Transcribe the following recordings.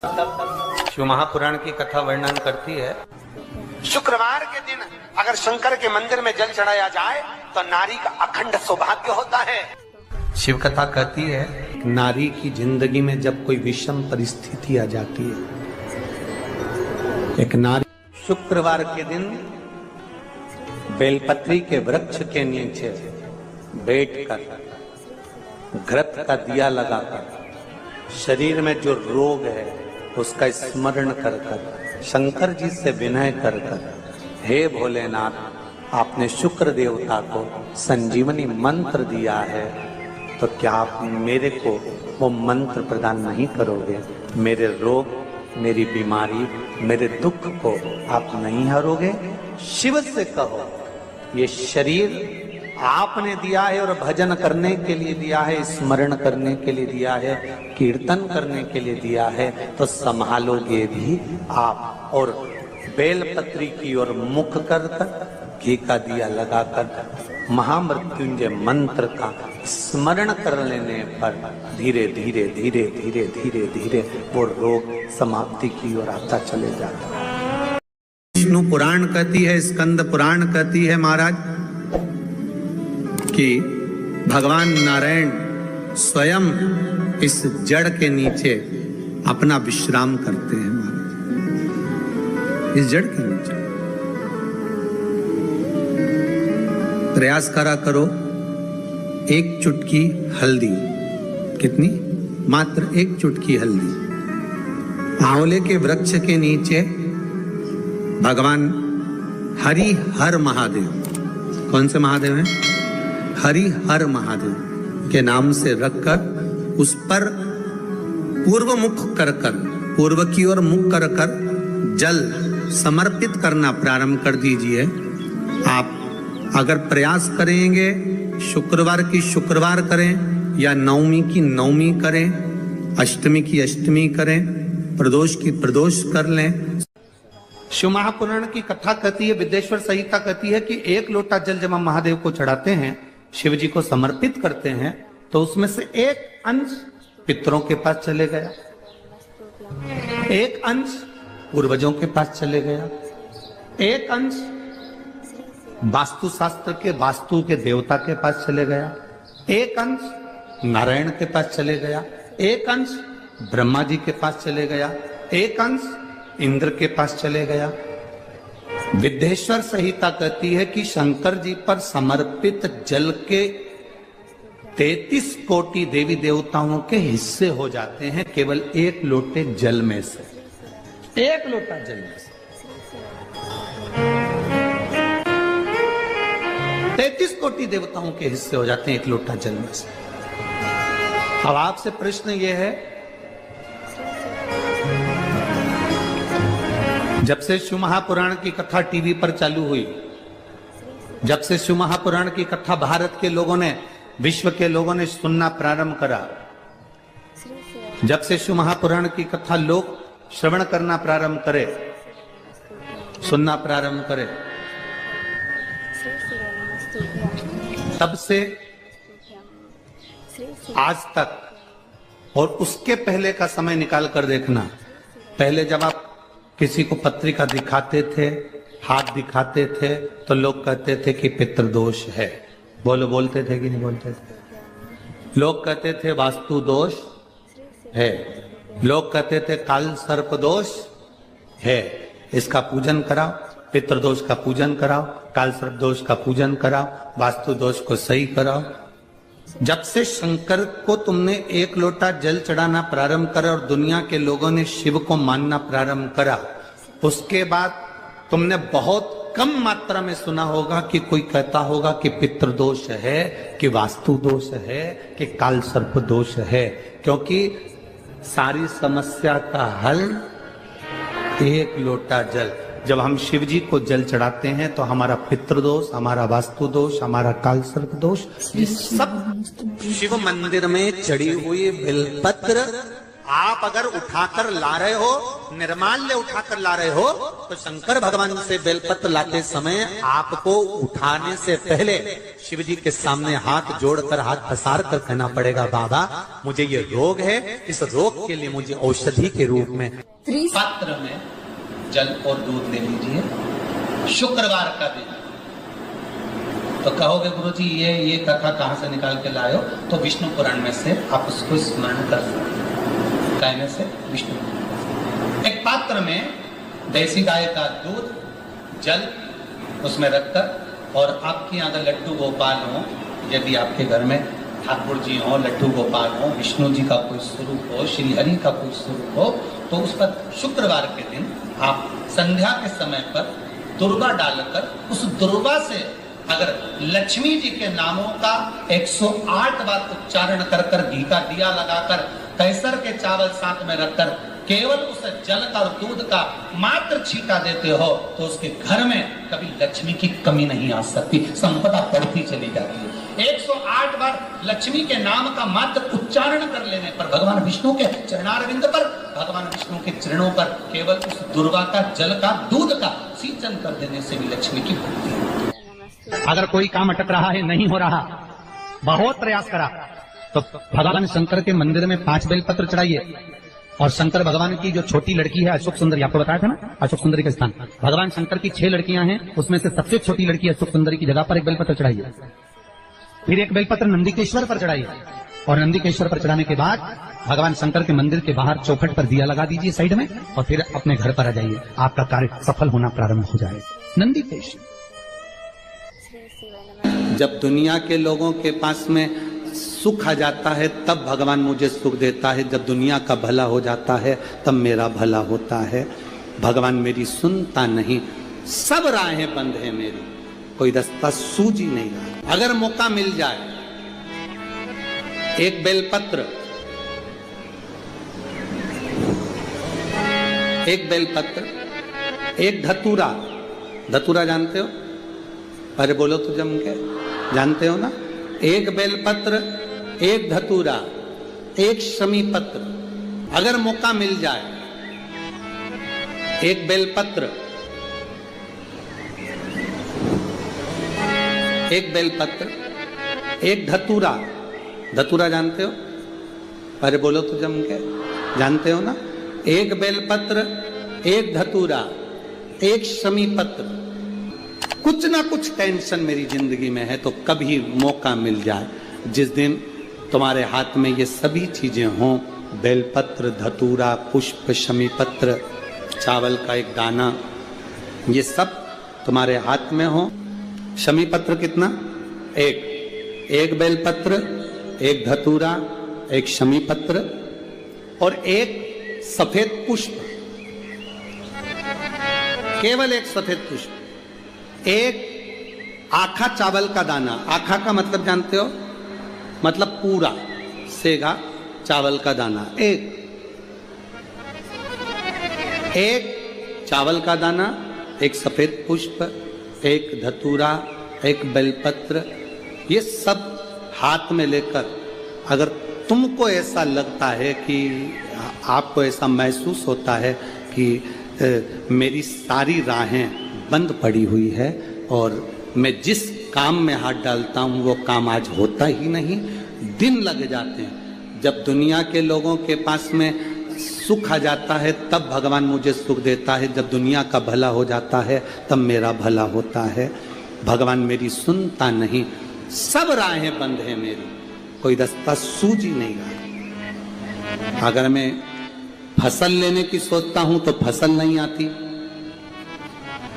शिव महापुराण की कथा वर्णन करती है, शुक्रवार के दिन अगर शंकर के मंदिर में जल चढ़ाया जाए तो नारी का अखंड सौभाग्य होता है। शिव कथा कहती है, नारी की जिंदगी में जब कोई विषम परिस्थिति आ जाती है, एक नारी शुक्रवार के दिन बेलपत्री के वृक्ष के नीचे बैठकर घृत का दिया लगाकर शरीर में जो रोग है उसका स्मरण कर कर शंकर जी से विनय कर कर, हे भोलेनाथ, आपने शुक्र देवता को संजीवनी मंत्र दिया है, तो क्या आप मेरे को वो मंत्र प्रदान नहीं करोगे? मेरे रोग, मेरी बीमारी, मेरे दुख को आप नहीं हरोगे? शिव से कहो, ये शरीर आपने दिया है और भजन करने के लिए दिया है, स्मरण करने के लिए दिया है, कीर्तन करने के लिए दिया है, तो संभालोगे भी आप। और बेलपत्री की ओर मुख कर कर घी का दिया लगाकर महामृत्युंजय मंत्र का स्मरण कर लेने पर धीरे धीरे धीरे धीरे धीरे धीरे वो रोग समाप्ति की ओर आता चले जाता है। विष्णु पुराण कहती है, स्कंद पुराण कहती है महाराज कि भगवान नारायण स्वयं इस जड़ के नीचे अपना विश्राम करते हैं महाराज, इस जड़ के नीचे। प्रयास करा करो, एक चुटकी हल्दी, कितनी? मात्र एक चुटकी हल्दी, आंवले के वृक्ष के नीचे भगवान हरि हर महादेव, कौन से महादेव हैं? हरि हर महादेव के नाम से रखकर उस पर पूर्व मुख कर कर, पूर्व की ओर मुख कर कर जल समर्पित करना प्रारंभ कर दीजिए। आप अगर प्रयास करेंगे, शुक्रवार की शुक्रवार करें या नवमी की नवमी करें, अष्टमी की अष्टमी करें, प्रदोष की प्रदोष कर लें। शिव महापुराण की कथा कहती है, विदेश्वर संहिता कहती है कि एक लोटा जल जब हम महादेव को चढ़ाते हैं, शिव जी को समर्पित करते हैं, तो उसमें से एक अंश पितरों के पास चले गया, एक अंश पूर्वजों के पास चले गया, एक अंश वास्तु शास्त्र के वास्तु के देवता के पास चले गया, एक अंश नारायण के पास चले गया, एक अंश ब्रह्मा जी के पास चले गया, एक अंश इंद्र के पास चले गया। विदेश्वर संहिता कहती है कि शंकर जी पर समर्पित जल के 33 कोटि देवी देवताओं के हिस्से हो जाते हैं केवल एक लोटे जल में से, एक लोटा जल में से 33 कोटि देवताओं के हिस्से हो जाते हैं एक लोटा जल में से। अब आपसे प्रश्न यह है, जब से शिव महापुराण की कथा टीवी पर चालू हुई, जब से शिव महापुराण की कथा भारत के लोगों ने, विश्व के लोगों ने सुनना प्रारंभ करा, जब से शिव महापुराण की कथा लोग श्रवण करना प्रारंभ करे, सुनना प्रारंभ करे, तब से आज तक, और उसके पहले का समय निकाल कर देखना, पहले जब आप किसी को पत्रिका दिखाते थे, हाथ दिखाते थे, तो लोग कहते थे कि पितृदोष है। बोलते थे कि नहीं बोलते थे? लोग कहते थे वास्तु दोष है, लोग कहते थे काल सर्प दोष है, इसका पूजन कराओ, पितृदोष का पूजन कराओ, काल सर्प दोष का पूजन कराओ, वास्तु दोष को सही कराओ। जब से शंकर को तुमने एक लोटा जल चढ़ाना प्रारंभ करा और दुनिया के लोगों ने शिव को मानना प्रारंभ करा, उसके बाद तुमने बहुत कम मात्रा में सुना होगा कि कोई कहता होगा कि पितृदोष है, कि वास्तु दोष है, कि काल सर्प दोष है, क्योंकि सारी समस्या का हल एक लोटा जल। जब हम शिव जी को जल चढ़ाते हैं तो हमारा पितृदोष, हमारा वास्तु दोष, हमारा काल सर्प दोष, ये सब शिव मंदिर में चढ़ी हुई बेलपत्र आप अगर उठाकर ला रहे हो, निर्माल्य उठाकर ला रहे हो, तो शंकर भगवान से बेलपत्र लाते समय आपको उठाने से पहले शिव जी के सामने हाथ जोड़कर, हाथ पसार कर कहना पड़ेगा, बाबा मुझे ये रोग है, इस रोग के लिए मुझे औषधि के रूप में पात्र में जल और दूध ले लीजिए। शुक्रवार का दिन तो कहोगे गुरुजी ये कथा कहां से निकाल के लाए हो? तो विष्णु पुराण में से आप उसको स्मरण कर सकते। कहने से विष्णु, एक पात्र में देसी गाय का दूध, जल उसमें रखकर, और आपके यहाँ अगर लड्डू गोपाल हो, यदि आपके घर में ठाकुर जी हो, लड्डू गोपाल हो, विष्णु जी का कोई स्वरूप हो, श्री हरि का कोई स्वरूप हो, तो उस पर शुक्रवार के दिन आप संध्या के समय पर दुर्वा डालकर, उस दुर्वा से अगर लक्ष्मी जी के नामों का 108 बार उच्चारण कर कर, घी का दिया लगाकर, कैसर के चावल साथ में रखकर, केवल उस जल का और दूध का मात्र छींटा देते हो, तो उसके घर में कभी लक्ष्मी की कमी नहीं आ सकती, संपदा बढ़ती चली जाती है। 108 बार लक्ष्मी के नाम का मात्र उच्चारण कर लेने पर, भगवान विष्णु के चरणारविंद पर, भगवान विष्णु के चरणों पर केवल उस दुर्वा का जल का दूध का सिंचन कर देने से भी लक्ष्मी की बढ़ती है। अगर कोई काम अटक रहा है, नहीं हो रहा, बहुत प्रयास करा, तो भगवान शंकर के मंदिर में 5 बेलपत्र चढ़ाइए। और शंकर भगवान की जो छोटी लड़की है अशोक सुंदरी, आपको बताया था ना, अशोक सुंदरी का स्थान, भगवान शंकर की 6 लड़कियां हैं, उसमें से सबसे छोटी लड़की अशोक सुंदरी की जगह पर एक बेलपत्र चढ़ाइए। फिर एक बेलपत्र नंदीकेश्वर पर चढ़ाइए, और नंदीकेश्वर पर चढ़ाने के बाद भगवान शंकर के मंदिर के बाहर चौखट पर दिया लगा दीजिए साइड में, और फिर अपने घर पर आ जाइए, आपका कार्य सफल होना प्रारंभ हो जाए। नंदीकेश्वर। जब दुनिया के लोगों के पास में सुख आ जाता है तब भगवान मुझे सुख देता है, जब दुनिया का भला हो जाता है तब मेरा भला होता है। भगवान मेरी सुनता नहीं, सब राहें बंद है मेरी, कोई रास्ता सूझ ही नहीं रहा। अगर मौका मिल जाए, एक बेलपत्र, एक बेलपत्र, एक धतूरा, धतूरा जानते हो? अरे बोलो तो जम के, जानते हो ना? एक बेलपत्र, एक धतूरा, एक शमी पत्र, अगर मौका मिल जाए, एक बेलपत्र, एक बेलपत्र, एक धतूरा, धतूरा जानते हो? अरे बोलो तो जम के, जानते हो ना? एक बेलपत्र, एक धतूरा, एक शमी पत्र। कुछ ना कुछ टेंशन मेरी जिंदगी में है, तो कभी मौका मिल जाए, जिस दिन तुम्हारे हाथ में ये सभी चीजें हों, बेलपत्र, धतूरा, पुष्प, शमी पत्र, चावल का एक दाना, ये सब तुम्हारे हाथ में हो। शमी पत्र कितना? एक बेलपत्र, एक धतूरा, एक शमी पत्र, और एक सफेद पुष्प, केवल एक सफेद पुष्प, एक आखा चावल का दाना। आखा का मतलब जानते हो? मतलब पूरा सेगा चावल का दाना। एक चावल का दाना, एक सफेद पुष्प, एक धतूरा, एक बेलपत्र, ये सब हाथ में लेकर, अगर तुमको ऐसा लगता है कि आपको ऐसा महसूस होता है कि मेरी सारी राहें बंद पड़ी हुई है और मैं जिस काम में हाथ डालता हूं वो काम आज होता ही नहीं, दिन लग जाते हैं। जब दुनिया के लोगों के पास में सुख आ जाता है तब भगवान मुझे सुख देता है, जब दुनिया का भला हो जाता है तब मेरा भला होता है। भगवान मेरी सुनता नहीं, सब राहें बंद है मेरी, कोई रास्ता सूझ ही नहीं रहा। अगर मैं फसल लेने की सोचता हूं तो फसल नहीं आती,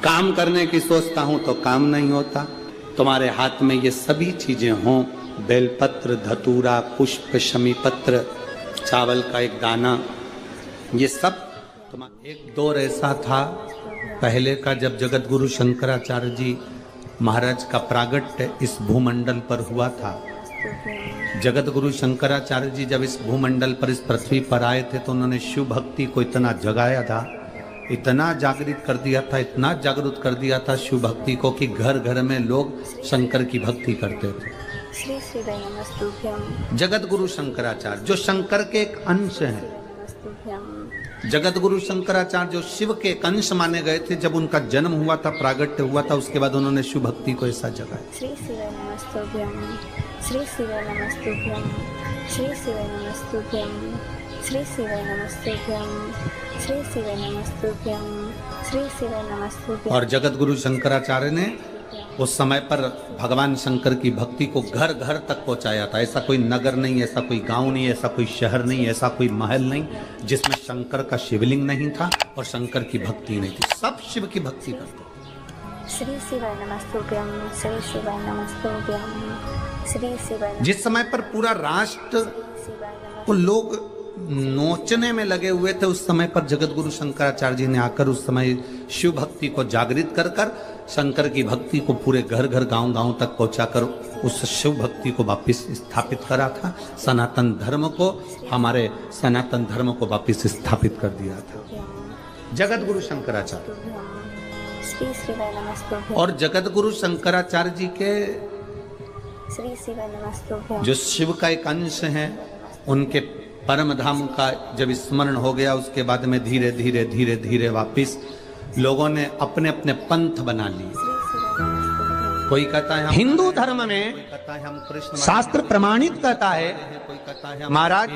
काम करने की सोचता हूं तो काम नहीं होता। तुम्हारे हाथ में ये सभी चीजें हों, बेलपत्र, धतूरा, पुष्प, शमी पत्र, चावल का एक दाना, ये सब तुम्हारा। एक दौर ऐसा था पहले का, जब जगत गुरु शंकराचार्य जी महाराज का प्रागट्य इस भूमंडल पर हुआ था। जगत गुरु शंकराचार्य जी जब इस भूमंडल पर, इस पृथ्वी पर आए थे, तो उन्होंने शिव भक्ति को इतना जगाया था, इतना जागृत कर दिया था, इतना जागरूक कर दिया था शिव भक्ति को कि घर घर में लोग शंकर की भक्ति करते थे। श्री श्री दयानस्तुभ्यं। जगत गुरु शंकराचार्य जो शंकर के एक अंश हैं, जगत गुरु शंकराचार्य जो शिव के अंश माने गए थे, जब उनका जन्म हुआ था, प्रागट्य हुआ था, उसके बाद उन्होंने शिव भक्ति को ऐसा जगाया। श्री शिवाय नमस्तुभ्यं, श्री शिवाय नमस्तुभ्यं, श्री शिवाय नमस्तुभ्यं, श्री शिवाय नमस्तुभ्यं, श्री शिवाय नमस्तुभ्यं, श्री शिवाय नमस्तुभ्यं। और जगत गुरु शंकराचार्य ने उस समय पर भगवान शंकर की भक्ति को घर घर तक पहुंचाया था। ऐसा कोई नगर नहीं, ऐसा कोई गांव नहीं, ऐसा कोई शहर नहीं, ऐसा कोई महल नहीं जिसमें शंकर का शिवलिंग नहीं था और शंकर की भक्ति नहीं थी। सब शिव की भक्ति करते। श्री शिवाय नमस्तुभ्यं, श्री शिवाय नमस्तुभ्यं, श्री शिवाय। जिस समय पर पूरा राष्ट्र को लोग नोचने में लगे हुए थे, उस समय पर जगत गुरु शंकराचार्य जी ने आकर उस समय शिव भक्ति को जागृत कर कर शंकर की भक्ति को पूरे घर घर गांव गांव तक पहुंचाकर उस शिव भक्ति को वापस स्थापित करा था। सनातन धर्म को, हमारे सनातन धर्म को वापस स्थापित कर दिया था जगत गुरु शंकराचार्य। श्री शिवाय नमस्तुभ्यं। और जगत गुरु शंकराचार्य जी के श्री शिवाय नमस्तुभ्यं, जो शिव का एक अंश है, उनके परम धाम का जब स्मरण हो गया, उसके बाद में धीरे धीरे धीरे धीरे वापिस लोगों ने अपने अपने पंथ बना लिए। कोई कहता है हिंदू धर्म में, कोई कहता है हम कृष्ण, शास्त्र प्रमाणित कहता है, कोई कहता है महाराज